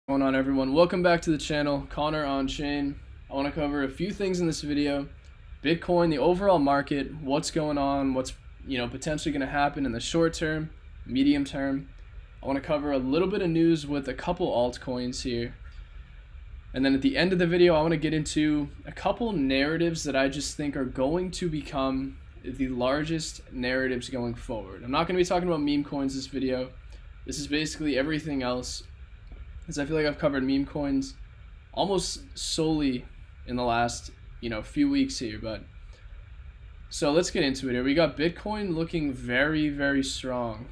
What's going on, everyone? Welcome back to the channel. Connor on chain. I want to cover a few things in this video: Bitcoin, the overall market, what's going on, what's potentially going to happen in the short term, medium term. I want to cover a little bit of news with a couple altcoins here, and then at the end of the video I want to get into a couple narratives that I just think are going to become the largest narratives going forward. I'm not going to be talking about meme coins this video. This is basically everything else, because I feel like I've covered meme coins almost solely in the last few weeks here. But so let's get into it here. We got Bitcoin looking very, very strong.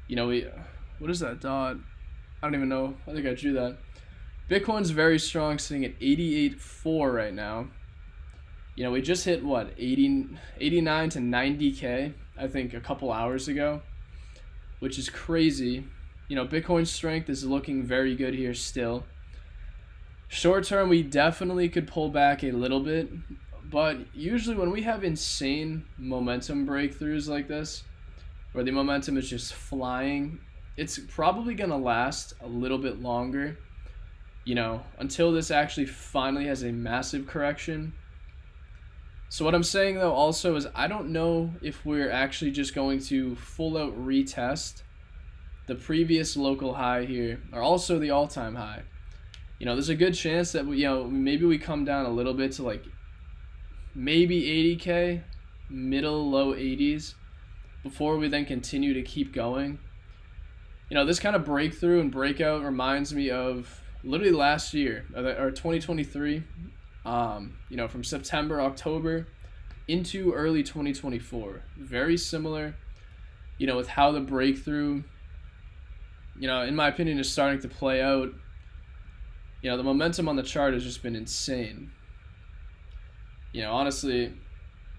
What is that dot? I don't even know. I think I drew that. Bitcoin's very strong, sitting at 88.4 right now. We just hit what, 89 to 90k I think a couple hours ago, which is crazy. Bitcoin's strength is looking very good here still. Short term, we definitely could pull back a little bit, but usually when we have insane momentum breakthroughs like this, where the momentum is just flying, it's probably going to last a little bit longer, until this actually finally has a massive correction. So what I'm saying though also is I don't know if we're actually just going to full out retest the previous local high here, or also the all-time high. There's a good chance that maybe we come down a little bit to like maybe 80k, low 80s, before we then continue to keep going. This kind of breakthrough and breakout reminds me of literally last year, or 2023. From September, October into early 2024. Very similar, with how the breakthrough, in my opinion, is starting to play out. The momentum on the chart has just been insane. Honestly,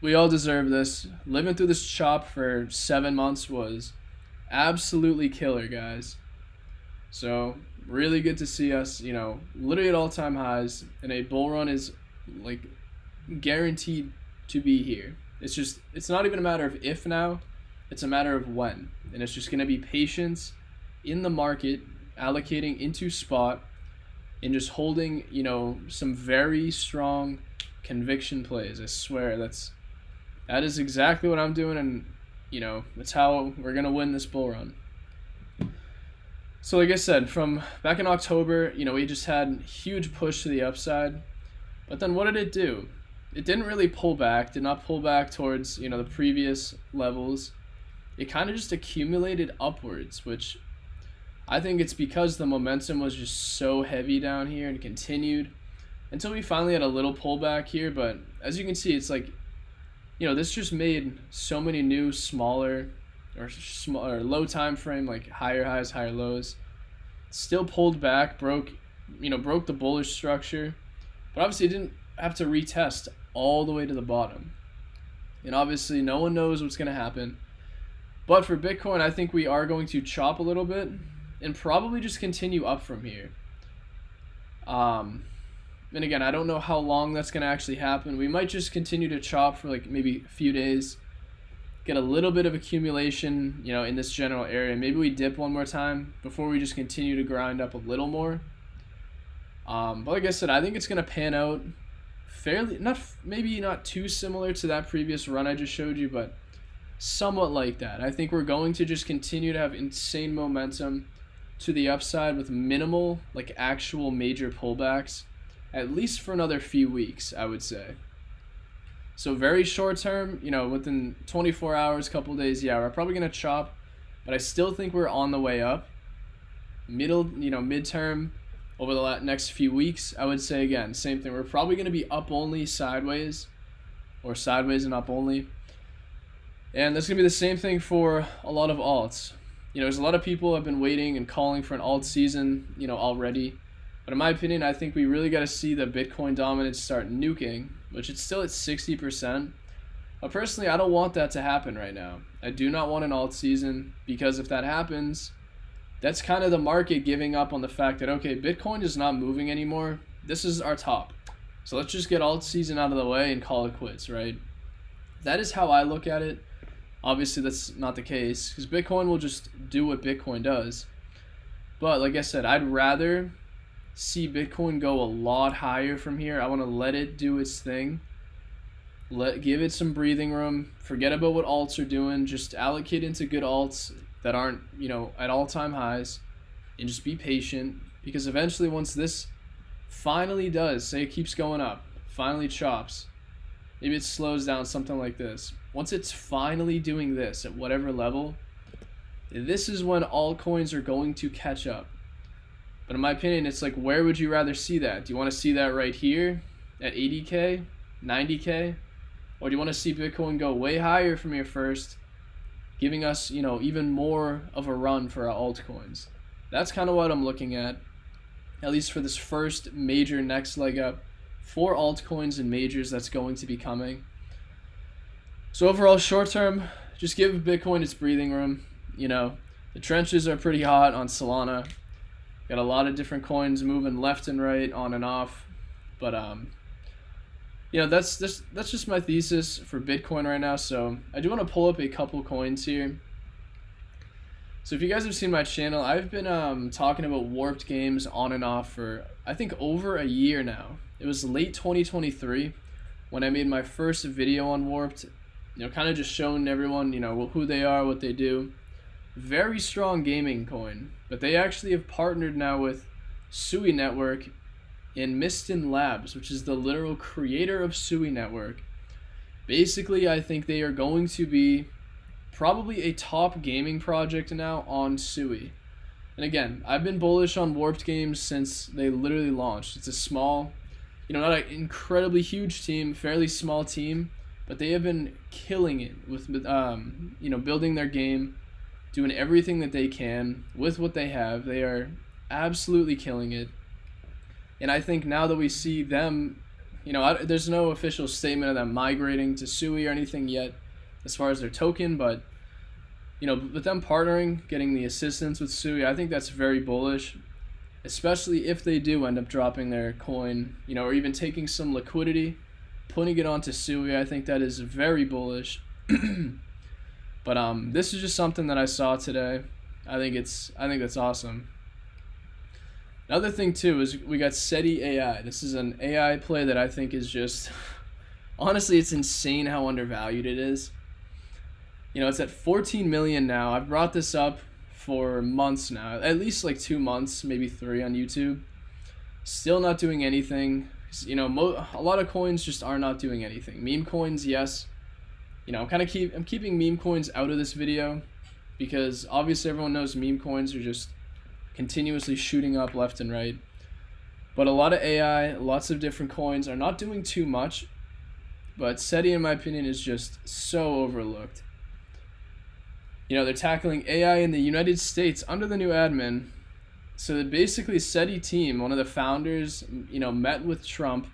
we all deserve this. Living through this chop for 7 months was absolutely killer, guys. So really good to see us, literally at all-time highs, and a bull run is like guaranteed to be here. It's not even a matter of if now, it's a matter of when. And it's just going to be patience in the market, allocating into spot, and just holding, some very strong conviction plays. I swear that is exactly what I'm doing, and that's how we're going to win this bull run. So like I said, from back in October, we just had a huge push to the upside. But then what did it do? It didn't really pull back, did not pull back towards, the previous levels. It kind of just accumulated upwards, which I think it's because the momentum was just so heavy down here and continued until we finally had a little pullback here. But as you can see, it's like, this just made so many new smaller or low time frame, like higher highs, higher lows. Still pulled back, broke the bullish structure, but obviously it didn't have to retest all the way to the bottom. And obviously no one knows what's going to happen. But for Bitcoin, I think we are going to chop a little bit and probably just continue up from here. And again, I don't know how long that's going to actually happen. We might just continue to chop for like maybe a few days, get a little bit of accumulation, in this general area. Maybe we dip one more time before we just continue to grind up a little more. But like I said, I think it's going to pan out fairly, maybe not too similar to that previous run I just showed you, but somewhat like that. I think we're going to just continue to have insane momentum to the upside with minimal, like actual major pullbacks, at least for another few weeks, I would say. So very short term, within 24 hours, couple days, yeah, we're probably going to chop, but I still think we're on the way up. Midterm, over the next few weeks, I would say, again, same thing. We're probably going to be up only sideways, or sideways and up only. And that's going to be the same thing for a lot of alts. There's a lot of people who have been waiting and calling for an alt season, already. But in my opinion, I think we really got to see the Bitcoin dominance start nuking, which it's still at 60%. But personally, I don't want that to happen right now. I do not want an alt season, because if that happens, that's kind of the market giving up on the fact that, okay, Bitcoin is not moving anymore. This is our top. So let's just get alt season out of the way and call it quits, right? That is how I look at it. Obviously, that's not the case, because Bitcoin will just do what Bitcoin does. But like I said, I'd rather see Bitcoin go a lot higher from here. I want to let it do its thing. Give it some breathing room. Forget about what alts are doing. Just allocate into good alts that aren't, at all-time highs, and just be patient, because eventually once this finally does, say it keeps going up, finally chops, maybe it slows down, something like this. Once it's finally doing this at whatever level, this is when altcoins are going to catch up. But in my opinion, it's like, where would you rather see that? Do you want to see that right here at 80K, 90K? Or do you want to see Bitcoin go way higher from here first, giving us, even more of a run for our altcoins? That's kind of what I'm looking at least for this first major next leg up for altcoins and majors that's going to be coming. So overall, short term, just give Bitcoin its breathing room. The trenches are pretty hot on Solana. Got a lot of different coins moving left and right, on and off. But that's just my thesis for Bitcoin right now. So I do want to pull up a couple coins here. So if you guys have seen my channel, I've been talking about warped games on and off for, I think, over a year now. It was late 2023 when I made my first video on warped, kind of just showing everyone, who they are, what they do. Very strong gaming coin, but they actually have partnered now with Sui Network and Mistin Labs, which is the literal creator of Sui Network. Basically, I think they are going to be probably a top gaming project now on Sui. And again, I've been bullish on warped games since they literally launched. It's a small, not an incredibly huge team, fairly small team, but they have been killing it with, building their game, doing everything that they can with what they have. They are absolutely killing it. And I think now that we see them, there's no official statement of them migrating to Sui or anything yet as far as their token, but with them partnering, getting the assistance with Sui, I think that's very bullish, especially if they do end up dropping their coin, or even taking some liquidity, putting it onto Sui. I think that is very bullish. But this is just something that I saw today. I think that's awesome. Another thing too is we got SETI AI. This is an AI play that I think is just honestly, it's insane how undervalued it is. It's at 14 million now. I've brought this up for months now, at least like 2 months, maybe 3 on YouTube. Still not doing anything. A lot of coins just are not doing anything. Meme coins, yes. I'm keeping meme coins out of this video because obviously everyone knows meme coins are just continuously shooting up left and right. But a lot of AI, lots of different coins are not doing too much. But SETI, in my opinion, is just so overlooked. They're tackling AI in the United States under the new admin. So basically, SETI team, one of the founders, met with Trump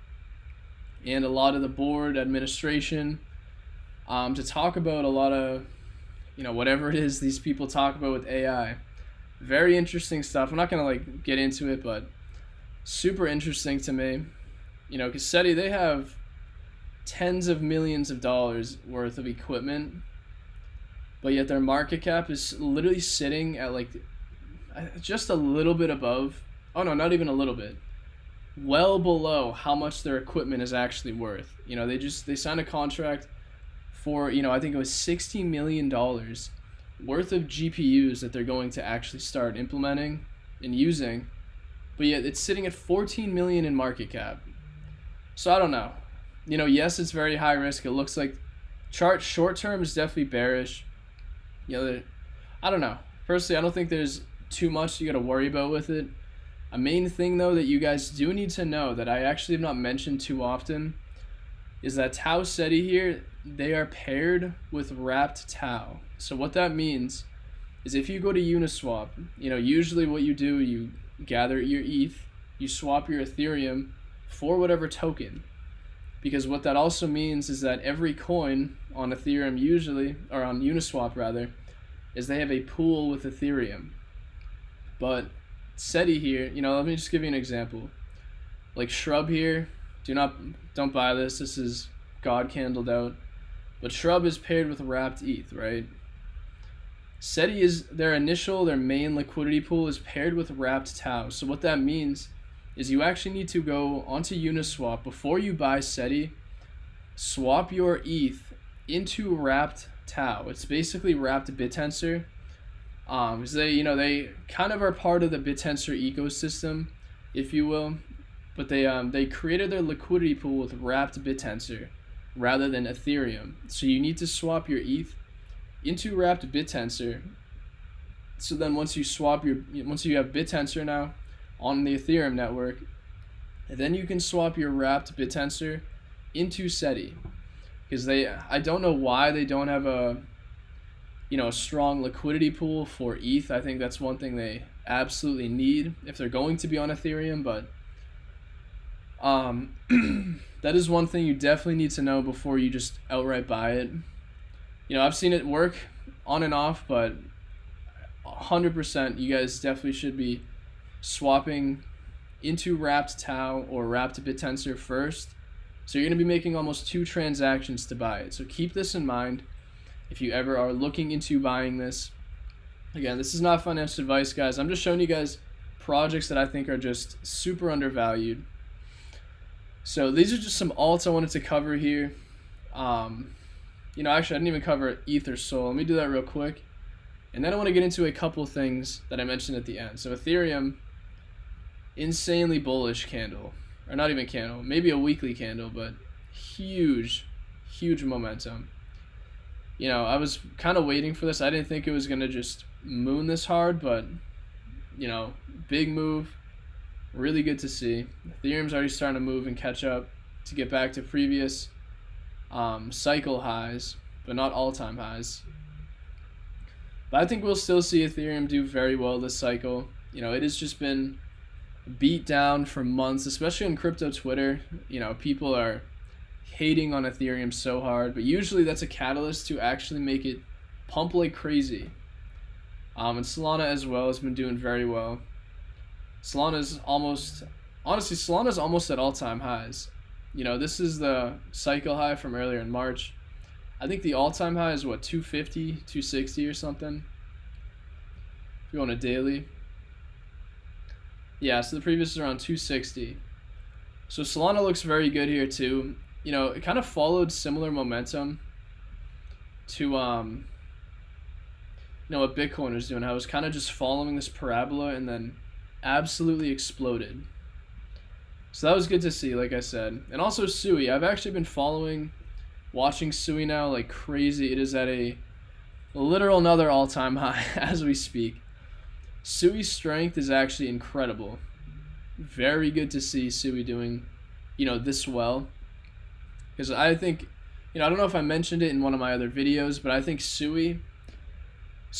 and a lot of the board administration to talk about a lot of, whatever it is these people talk about with AI. Very interesting stuff. I'm not going to get into it, but super interesting to me. Because SETI, they have tens of millions of dollars worth of equipment, but yet their market cap is literally sitting at just a little bit above, oh no, not even a little bit, well below how much their equipment is actually worth. They signed a contract for, I think it was $60 million worth of GPUs that they're going to actually start implementing and using, but yet it's sitting at 14 million in market cap. So I don't know. Yes, it's very high risk. It looks like chart short term is definitely bearish. I don't know. Personally, I don't think there's too much you got to worry about with it. A main thing though that you guys do need to know that I actually have not mentioned too often is that Tau SETI here, they are paired with wrapped Tau. So what that means is if you go to Uniswap, usually what you do, you gather your ETH, you swap your Ethereum for whatever token. Because what that also means is that every coin on Ethereum usually, or on Uniswap rather, is they have a pool with Ethereum. But SETI here, let me just give you an example. Like Shrub here, don't buy this. This is God candled out. But Shrub is paired with wrapped ETH, right? SETI is their main liquidity pool is paired with wrapped tau. So what that means is you actually need to go onto Uniswap before you buy SETI, swap your ETH into wrapped tau. It's basically wrapped BitTensor. Because they kind of are part of the BitTensor ecosystem, if you will, but they created their liquidity pool with wrapped BitTensor rather than Ethereum. So you need to swap your ETH into wrapped BitTensor. So then once you have BitTensor now on the Ethereum network, then you can swap your wrapped BitTensor into SETI. Because I don't know why they don't have a strong liquidity pool for ETH. I think that's one thing they absolutely need if they're going to be on Ethereum, but that is one thing you definitely need to know before you just outright buy it. I've seen it work on and off, but 100% you guys definitely should be swapping into wrapped tau or wrapped BitTensor first. So you're going to be making almost 2 transactions to buy it. So keep this in mind if you ever are looking into buying this. Again, this is not financial advice, guys. I'm just showing you guys projects that I think are just super undervalued. So these are just some alts I wanted to cover here. Actually, I didn't even cover ETH or Sol. Let me do that real quick. And then I want to get into a couple things that I mentioned at the end. So Ethereum, insanely bullish candle. Or not even candle, maybe a weekly candle, but huge momentum. I was kind of waiting for this. I didn't think it was going to just moon this hard, but, big move. Really good to see. Ethereum's already starting to move and catch up to get back to previous cycle highs, but not all-time highs. But I think we'll still see Ethereum do very well this cycle. It has just been beat down for months, especially on crypto Twitter. People are hating on Ethereum so hard, but usually that's a catalyst to actually make it pump like crazy. And Solana as well has been doing very well. Solana's almost at all-time highs. This is the cycle high from earlier in March. I think the all-time high is 250, 260 or something. If you want a daily. Yeah, so the previous is around 260. So Solana looks very good here too. It kind of followed similar momentum to what Bitcoin was doing. I was kind of just following this parabola and then absolutely exploded. So that was good to see, like I said. And also Sui. I've actually been watching Sui now like crazy. It is at a literal another all-time high as we speak. Sui's strength is actually incredible. Very good to see Sui doing, this well. Because I think, I don't know if I mentioned it in one of my other videos, but I think Sui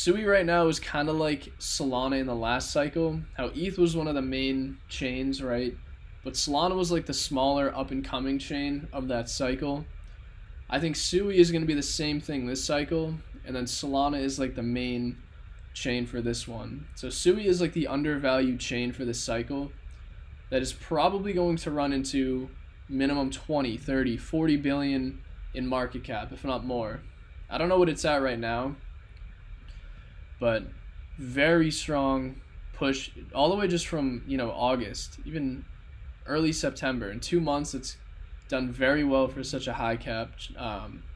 right now is kind of like Solana in the last cycle. How ETH was one of the main chains, right? But Solana was like the smaller up-and-coming chain of that cycle. I think Sui is going to be the same thing this cycle, and then Solana is like the main chain for this one. So Sui is like the undervalued chain for this cycle that is probably going to run into minimum 20, 30, 40 billion in market cap, if not more. I don't know what it's at right now, but very strong push all the way just from, August, even early September. In 2 months, it's done very well for such a high cap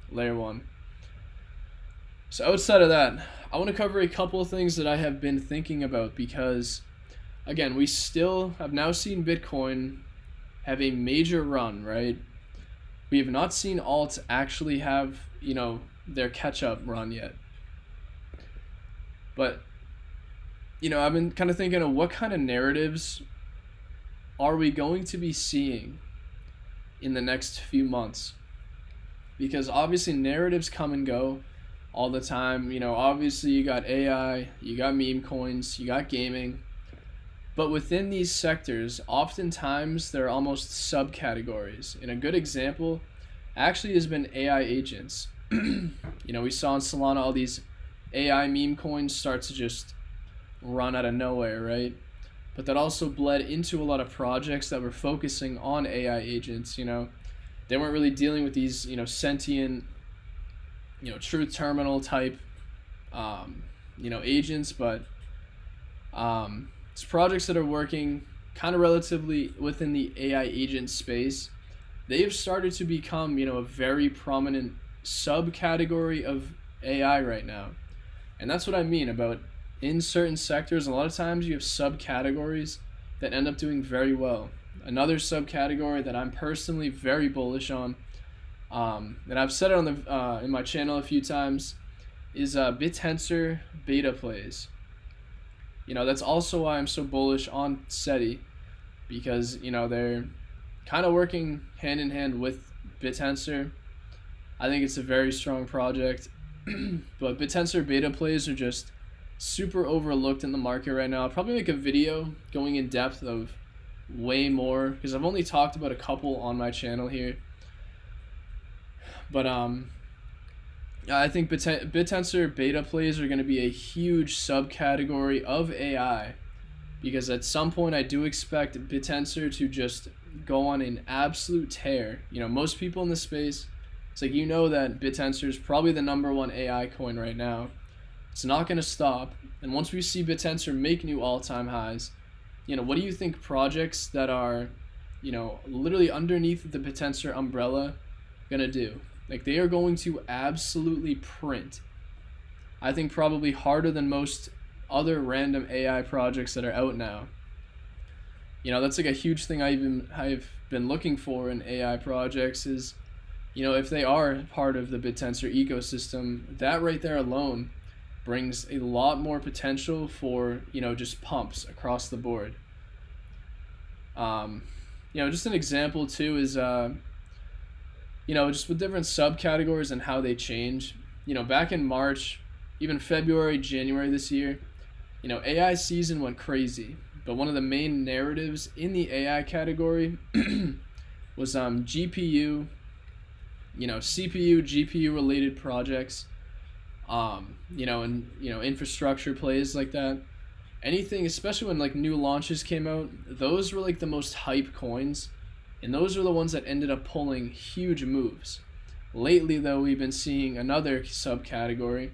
layer 1. So outside of that, I want to cover a couple of things that I have been thinking about because, again, we still have now seen Bitcoin have a major run, right? We have not seen alts actually have, their catch-up run yet. But, I've been kind of thinking of what kind of narratives are we going to be seeing in the next few months? Because obviously narratives come and go all the time. Obviously you got AI, you got meme coins, you got gaming. But within these sectors, oftentimes there are almost subcategories. And a good example actually has been AI agents. We saw in Solana all these AI meme coins start to just run out of nowhere, right? But that also bled into a lot of projects that were focusing on AI agents. They weren't really dealing with these, sentient, truth terminal type agents, but it's projects that are working kind of relatively within the AI agent space. They've started to become, a very prominent subcategory of AI right now. And that's what I mean about in certain sectors, a lot of times you have subcategories that end up doing very well. Another subcategory that I'm personally very bullish on, and I've said it on the in my channel a few times, is BitTensor beta plays. That's also why I'm so bullish on SETI, because they're kind of working hand in hand with BitTensor. I think it's a very strong project, but BitTensor beta plays are just super overlooked in the market right now. I'll probably make a video going in depth of way more, because I've only talked about a couple on my channel here. But I think BitTensor beta plays are going to be a huge subcategory of AI, because at some point I do expect BitTensor to just go on an absolute tear. Most people in the space, it's like that BitTensor is probably the #1 AI coin right now. It's not going to stop. And once we see BitTensor make new all-time highs, what do you think projects that are, literally underneath the BitTensor umbrella going to do? Like, they are going to absolutely print. I think probably harder than most other random AI projects that are out now. That's like a huge thing I've been looking for in AI projects is, if they are part of the BitTensor ecosystem, that right there alone brings a lot more potential for, just pumps across the board. Just an example too is, just with different subcategories and how they change. Back in March, even February, January this year, AI season went crazy. But one of the main narratives in the AI category was GPU, CPU, GPU related projects, infrastructure plays like that. Anything, especially when like new launches came out, those were like the most hype coins, and those are the ones that ended up pulling huge moves. Lately, though, we've been seeing another subcategory,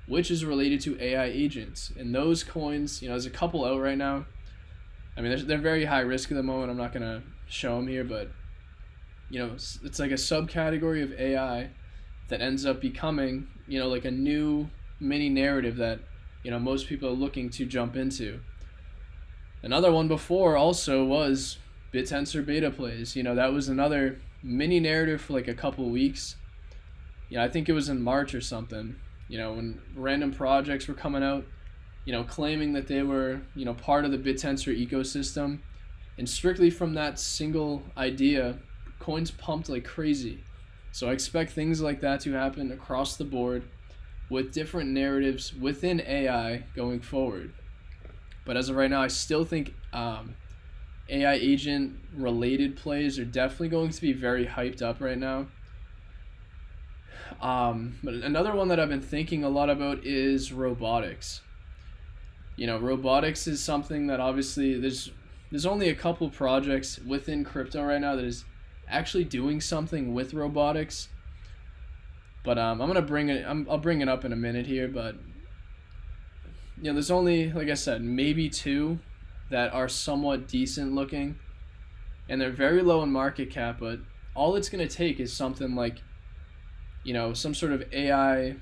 which is related to AI agents, and those coins, there's a couple out right now. I mean, they're very high risk at the moment. I'm not gonna show them here, but it's like a subcategory of AI that ends up becoming, like a new mini narrative that, most people are looking to jump into. Another one before also was BitTensor beta plays. That was another mini narrative for like a couple weeks. I think it was in March or something, when random projects were coming out, claiming that they were, part of the BitTensor ecosystem. And strictly from that single idea, coins pumped like crazy. So I expect things like that to happen across the board with different narratives within AI going forward. But as of right now, I still think AI agent related plays are definitely going to be very hyped up right now. But another one that I've been thinking a lot about is robotics. Robotics is something that obviously there's only a couple projects within crypto right now that is actually doing something with robotics. But I'll bring it up in a minute here. But there's only, like I said, maybe two that are somewhat decent looking, and they're very low in market cap. But all it's gonna take is something like, some sort of AI,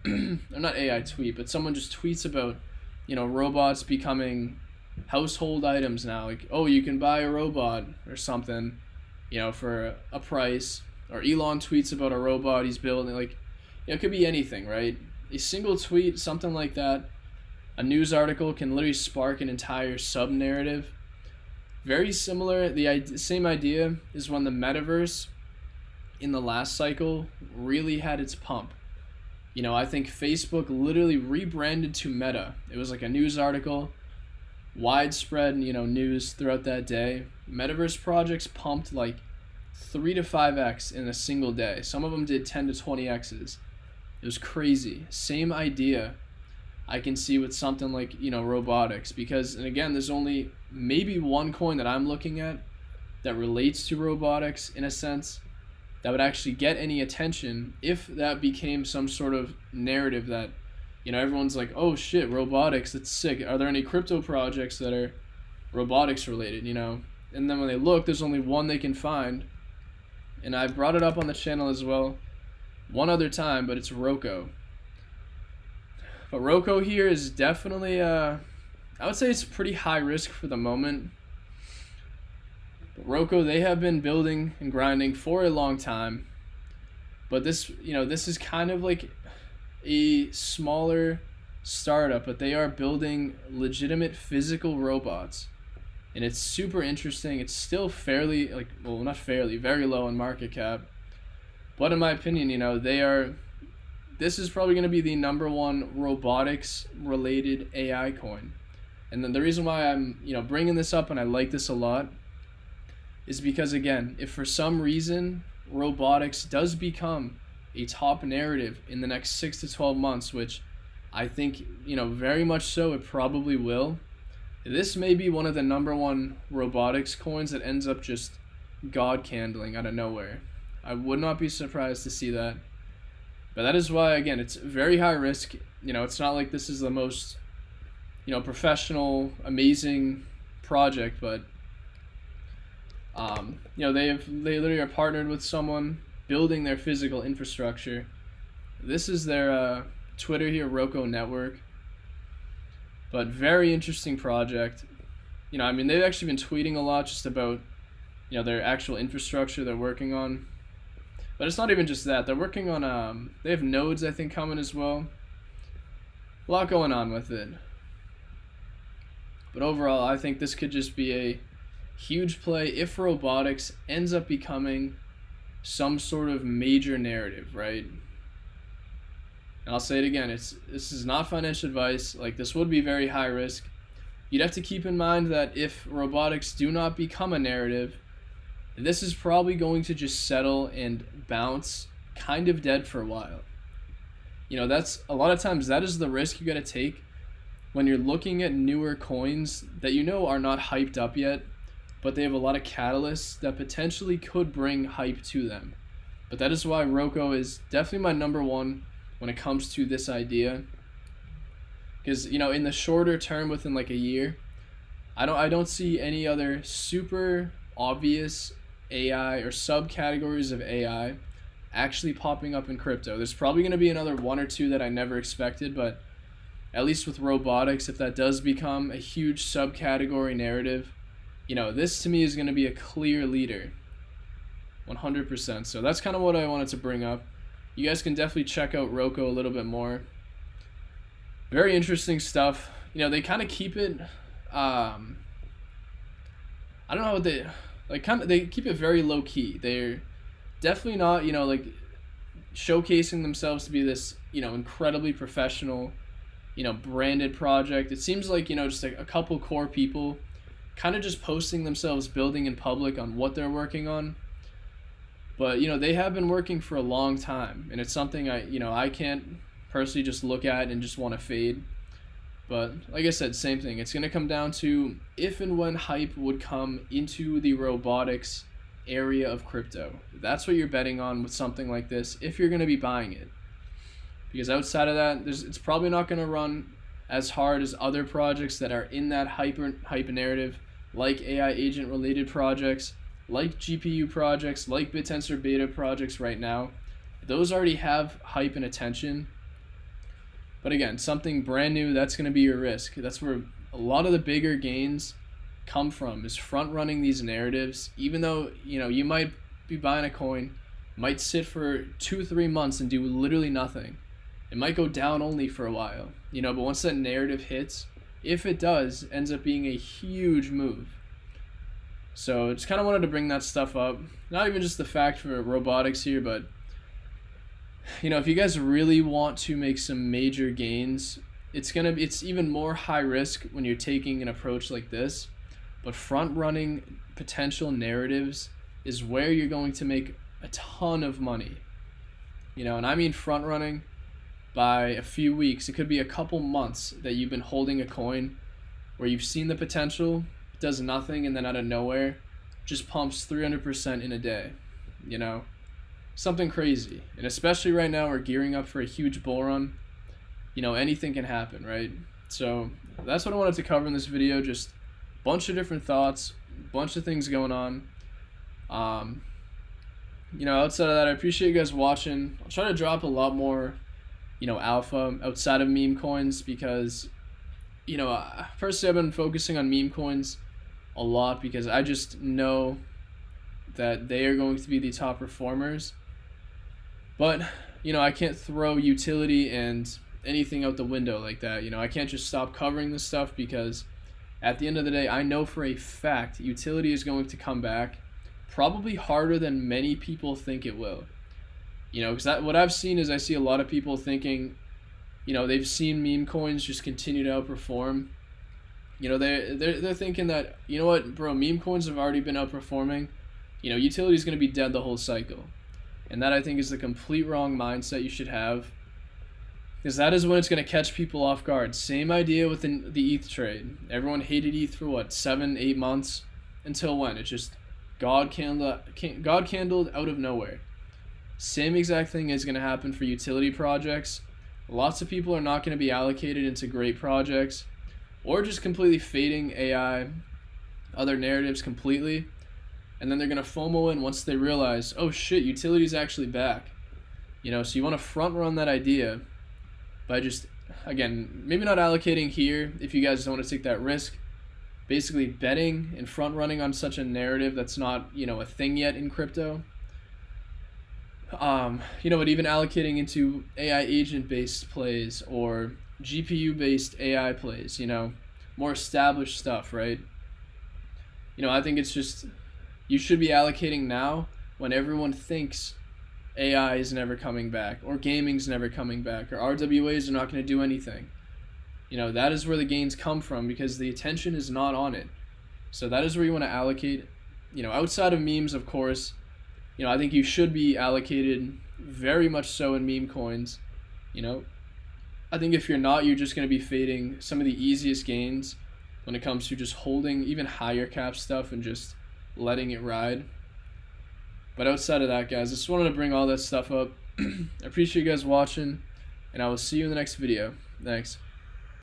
or not AI tweet, but someone just tweets about, robots becoming household items now. Like, oh, you can buy a robot or something, for a price. Or Elon tweets about a robot he's building. Like, it could be anything, right? A single tweet, something like that, a news article can literally spark an entire sub-narrative. Very similar, the same idea is when the metaverse in the last cycle really had its pump. I think Facebook literally rebranded to Meta. It was like a news article, widespread, news throughout that day. Metaverse projects pumped like 3 to 5x in a single day. Some of them did 10 to 20x's. It was crazy. Same idea I can see with something like, robotics, because, and again, there's only maybe one coin that I'm looking at that relates to robotics in a sense that would actually get any attention if that became some sort of narrative that, Everyone's like, oh shit, robotics, that's sick. Are there any crypto projects that are robotics related, And then when they look, there's only one they can find. And I brought it up on the channel as well one other time, but it's Roko. But Roko here is definitely, I would say it's pretty high risk for the moment. But Roko, they have been building and grinding for a long time. But this is kind of like a smaller startup, but they are building legitimate physical robots. And it's super interesting. It's still fairly, not fairly, very low in market cap. But in my opinion, this is probably going to be the #1 robotics related AI coin. And then the reason why I'm, bringing this up and I like this a lot is because, again, if for some reason robotics does become a top narrative in the next 6 to 12 months, which I think, very much so, it probably will. This may be one of the #1 robotics coins that ends up just god candling out of nowhere. I would not be surprised to see that. But that is why, again, it's very high risk. It's not like this is the most, professional, amazing project, but they literally are partnered with someone building their physical infrastructure. This is their Twitter here, Roko Network. But very interesting project. They've actually been tweeting a lot just about, their actual infrastructure they're working on. But it's not even just that. They're working on, they have nodes, I think, coming as well. A lot going on with it. But overall, I think this could just be a huge play if robotics ends up becoming some sort of major narrative, right? And I'll say it again, this is not financial advice. This would be very high risk. You'd have to keep in mind that if robotics do not become a narrative, this is probably going to just settle and bounce kind of dead for a while. That's a lot of times that is the risk you got to take when you're looking at newer coins that are not hyped up yet, but they have a lot of catalysts that potentially could bring hype to them. But that is why Roko is definitely my #1 when it comes to this idea. Because, in the shorter term, within a year, I don't see any other super obvious AI or subcategories of AI actually popping up in crypto. There's probably going to be another 1 or 2 that I never expected, but at least with robotics, if that does become a huge subcategory narrative, this to me is going to be a clear leader. 100%. So that's kind of what I wanted to bring up. You guys can definitely check out Roko a little bit more. Very interesting stuff. They kind of keep it, I don't know what they keep it very low key. They're definitely not, showcasing themselves to be this, incredibly professional, branded project. It seems like, just a couple core people kind of just posting themselves, building in public on what they're working on. But, they have been working for a long time, and it's something I can't personally just look at and just want to fade. But like I said, same thing. It's going to come down to if and when hype would come into the robotics area of crypto. That's what you're betting on with something like this if you're going to be buying it. Because outside of that, it's probably not going to run as hard as other projects that are in that hype narrative, like AI agent related projects, like GPU projects, like BitTensor Beta projects right now. Those already have hype and attention. But again, something brand new, that's going to be your risk. That's where a lot of the bigger gains come from, is front running these narratives. Even though, you might be buying a coin, might sit for 2-3 months and do literally nothing. It might go down only for a while, but once that narrative hits, if it does, ends up being a huge move. So just kind of wanted to bring that stuff up. Not even just the fact for robotics here, but if you guys really want to make some major gains, it's even more high risk when you're taking an approach like this. But front running potential narratives is where you're going to make a ton of money. And I mean front running by a few weeks. It could be a couple months that you've been holding a coin where you've seen the potential, it does nothing, and then out of nowhere just pumps 300% in a day. Something crazy. And especially right now, we're gearing up for a huge bull run. anything can happen, right? So that's what I wanted to cover in this video. Just a bunch of different thoughts, a bunch of things going on. Outside of that, I appreciate you guys watching. I'll try to drop a lot more, alpha outside of meme coins because, personally I've been focusing on meme coins a lot because I just know that they are going to be the top performers. But, I can't throw utility and anything out the window like that. I can't just stop covering this stuff because at the end of the day, I know for a fact utility is going to come back probably harder than many people think it will. Because what I've seen is I see a lot of people thinking, they've seen meme coins just continue to outperform. They're thinking that, what, bro, meme coins have already been outperforming. Utility is going to be dead the whole cycle. And that, I think, is the complete wrong mindset you should have. Because that is when it's going to catch people off guard. Same idea with the ETH trade. Everyone hated ETH for, 7-8 months? Until when? It's just God candled out of nowhere. Same exact thing is going to happen for utility projects. Lots of people are not going to be allocated into great projects. Or just completely fading AI, other narratives completely. And then they're going to FOMO in once they realize, oh shit, utility is actually back. So you want to front run that idea by just, again, maybe not allocating here if you guys don't want to take that risk. Basically betting and front running on such a narrative that's not, a thing yet in crypto. But even allocating into AI agent based plays or GPU based AI plays, more established stuff, right? I think it's just, you should be allocating now when everyone thinks AI is never coming back, or gaming's never coming back, or RWAs are not going to do anything. That is where the gains come from because the attention is not on it. So that is where you want to allocate. Outside of memes, of course, I think you should be allocated very much so in meme coins. I think if you're not, you're just going to be fading some of the easiest gains when it comes to just holding even higher cap stuff and just letting it ride. But outside of that, guys, I just wanted to bring all that stuff up. I appreciate you guys watching, and I will see you in the next video. Thanks.